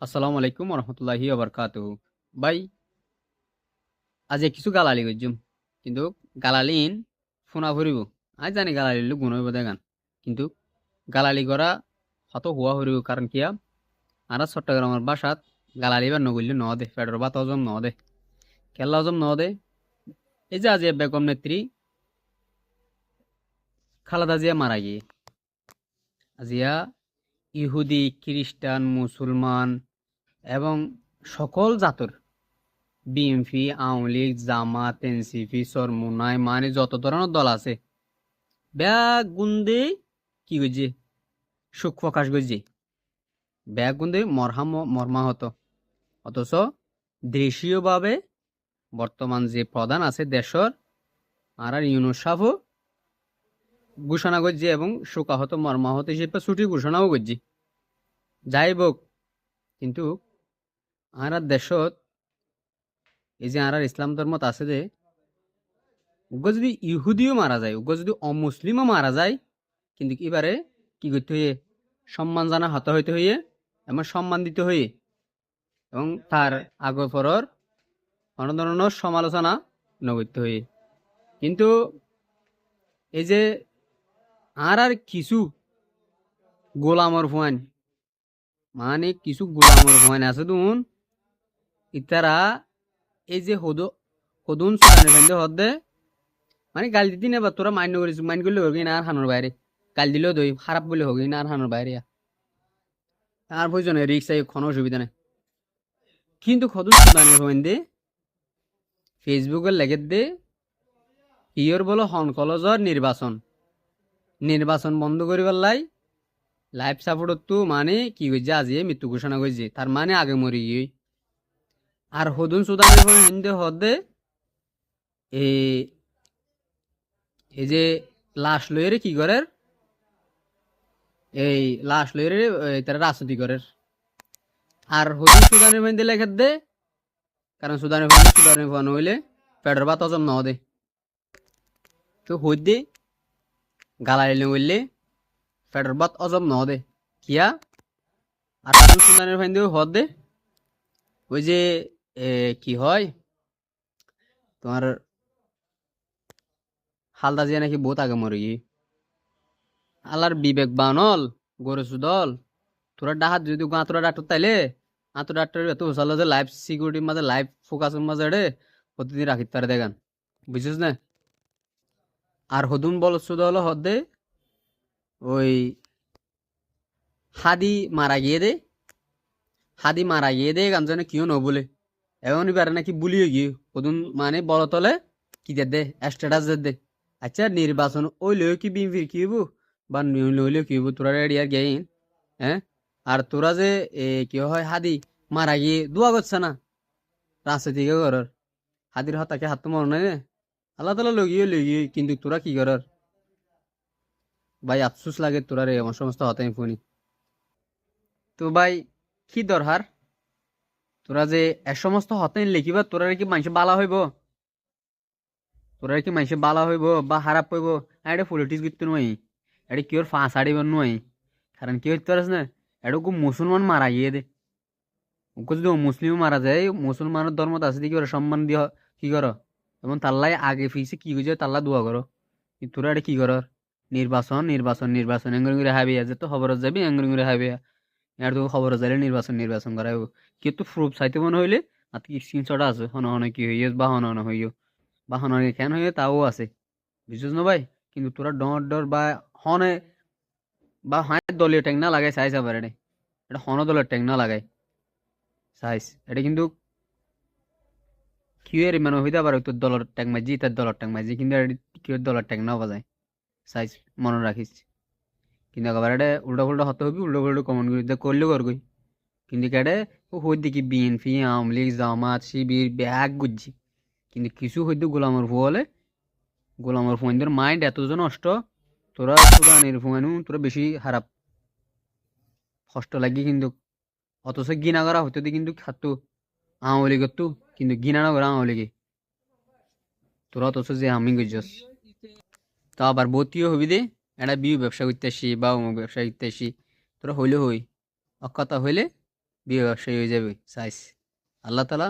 আসসালামু আলাইকুম রহমতুল্লাহি ওবরকাতুহু। ভাই, আজ কিছু গালালি করছুম, কিন্তু গালালিন ফোনা ফুরিব। আজ জানি গালালি গুণ হইব দেখান, কিন্তু গালালি করা হত হুয়া ফুরিব। কারণ কিয়া আর চট্টগ্রামের বাসাত গালালি বা নগল্য ন দে, পেটর বাত হজম ন দে, কেল্লা হজম ন দে। এই যে আজি বেগম নেত্রী খালেদা জিয়া মারা গিয়ে, আজিয়া ইহুদি, খ্রিস্টান, মুসলমান এবং সকল জাতর বিএনপি, আওয়ামী লীগ, জামাত, এনসিপি, চরমুনাই মানে যত ধরনের দল আছে ব্যাগ গুন্দে কি করছে, সুখ প্রকাশ করছে। ব্যাগ গুন্দে মর্মাহত। অথচ দেশীয়ভাবে বর্তমান যে প্রধান আছে দেশর আর ইউনুস সাহও ঘোষণা করছে এবং শোকাহত মর্মাহত হিসেবে ছুটি ঘোষণাও করছে। যাই হোক, কিন্তু আর দেশত এই যে আর ইসলাম ধর্মত আছে যে উগ্র যদি ইহুদিও মারা যায়, উগ্র যদি অমুসলিমও মারা যায়, কিন্তু এবারে কি করতে হইয়ে সম্মান জানা হতে হইতে হইয়ে এবং সম্মান দিতে হইয়ে এবং তার আগর পরর অন্য ধরনের সমালোচনা নগরতে হইয়ে। কিন্তু এই যে আর কিছু গোলামর ফুয়ান মানে কিছু গোলামর ফুয়ান আছে দুন, ইতারা এই যে হদুন সুদানে ফেন্দে হদে মানে গাল দিতি না, বা তোরা মান্য করিস, মাইন করলে হোক না আর হানোর বাইরে গাল দিলেও দই খারাপ বলে হোক না আর হানোর বাইরে তার প্রয়োজনে রিক্স আই কোনো অসুবিধা নেই। কিন্তু হদুন সুদানে ফেন্দে ফেসবুকের লেগে দে ইয়র বলো হন কলেজর নির্বাচন বন্ধ করিবার লাই লাইফ সাপোর্ট তো মানে কি করছে, আজিয়ে মৃত্যু ঘোষণা করছে, তার মানে আগে মরি গিয়ে। আর হদুন সুদানের হিন্দে হদে এই এই যে লাশ লইরে কি করে, এই লাশ লইরে তারা রাজনীতি করে। আর হদুন সুদানের হিন্দে লেখা দে, কারণ সুদানের ফান হইলে পেটের ভাত হজম ন দে, তো হইতে গালাইলে হইলে পেটের ভাত হজম ন দে কিয়া। আর হদুন সুদানের ফাইন্দেও হদ দে ওই যে কি হয় তোমার হালদা জিয়া নাকি বহুত আগে মরে গিয়ে। আল্লাহর বিবেক বানল গরে সুদল তোরা ডাহাত যদি আঁতরা ডাক্তার তাইলে আঁতর ডাক্তার এত হোসাল যে লাইফ সিকিউরিটির মাঝে লাইফ ফোকাসের মাঝে রে প্রতিদিন রাখিত পারে দেখান, বুঝছিস না। আর হদুন বল সুদল হদে ওই হাদি মারা গিয়ে দে গান জানে কিও ন বলে এখন এবারে নাকি বুলিয়ে গিয়ে হদুন মানে বল তলে কি দে স্ট্যাটাস দে। আচ্ছা নির্বাচন ওইলেও কি বিএনপির কি হইব বা নইলেও কি হইব, তোরা রেডি আর গেইন। হ্যাঁ, আর তোরা যে কি হয় হাদি মারা গিয়ে দোয়া করছে না রাজনীতি করার, হাদির হতাকে হাত তো মর নাই রে, আল্লাহ তালা লগিয়ে কিন্তু তোরা কি করার। ভাই আফসোস লাগে তোরা রে আমার সমস্ত হতাই ফোনি। তো ভাই কি দরকার তোরা যে এ সমস্ত হতাই লিখিবা, তোরা কি মানুষ বালা হইব, তোরা কি মানুষ বালা হইব বা খারাপ হইব, এটা পলিটিক্স করতে নয়, এটা কি ওর ফাঁস আড়িব নয়। কারণ কি হইতে পারিস না, এটা খুব মুসলমান মারা গিয়ে দে, ওকে যদি মুসলিম মারা যায় মুসলমানের ধর্মত আছে দেখি ওরা সম্মান দিয়ে কি করো এবং তাল্লাই আগে ফিসে কি হয়ে যায় তাল্লা দোয়া করো। কিন্তু তোরা এটা কি করো, নির্বাচন এঙ্গুরি করে হাবি আছে তো খবর যাবি এঙ্গুরি করে হাবি আর তো খবর যাইলে নির্বাচন করাইব। কিন্তু প্রুফ চাইতে মনে হইলে আর কি স্ক্রিনশট আছে হন হন কি হইয় বা হন হন হইয় বা হন কেন হইয় তাও আছে, বুঝছিস না ভাই। কিন্তু তোরা ডর বা হনে বা হ্যাঁ দলীয় ট্যাং না লাগাই চাইছে আবার এটা হন দলের ট্যাং না লাগাই চাইস, এটা কিন্তু কিউয়ের মানে হইতে পারে তোর দলের ট্যাং মাঝি তার দলের ট্যাং মাঝি, কিন্তু কিউয়ের দলের ট্যাং নাও বাজায় চাইস, মনে রাখিস। কিন্তু একেবারে এটা উল্টা ফুল্টা হতে হবি, উল্টা ফুল্টা কমন করি করলেও করবি। কিন্তু কেটে ও হইতে কি বিএনপি, আওয়ামী লীগ, জামাত, শিবির ব্যাগ গুজি, কিন্তু কিছু হইতে গোলামের ফুয়ালে গোলামের ফুয়ানদের মাইন্ড এত নষ্ট, তোরা সুদানের ফুয়ানু তোরা বেশি খারাপ কষ্ট লাগি। কিন্তু অথচ গিনা করা হইতে কিন্তু খাতো আওয়ামী লীগের তো, কিন্তু গিনা না করা আওয়ামী লীগে তোরা অথচ যে আমি গেছস। তা আবার ভর্তিও হবি দে, একটা বিউ ব্যবসা করতে আসি বা অমুক ব্যবসা করতে আসি, তোরা হইলে হই অকথা হইলে বিয়ে ব্যবসায়ী হয়ে যাবে চাইছে। আল্লাহ তালা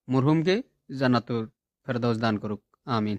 মরহুমকে জান্নাতুল ফেরদাউস দান করুক। আমিন।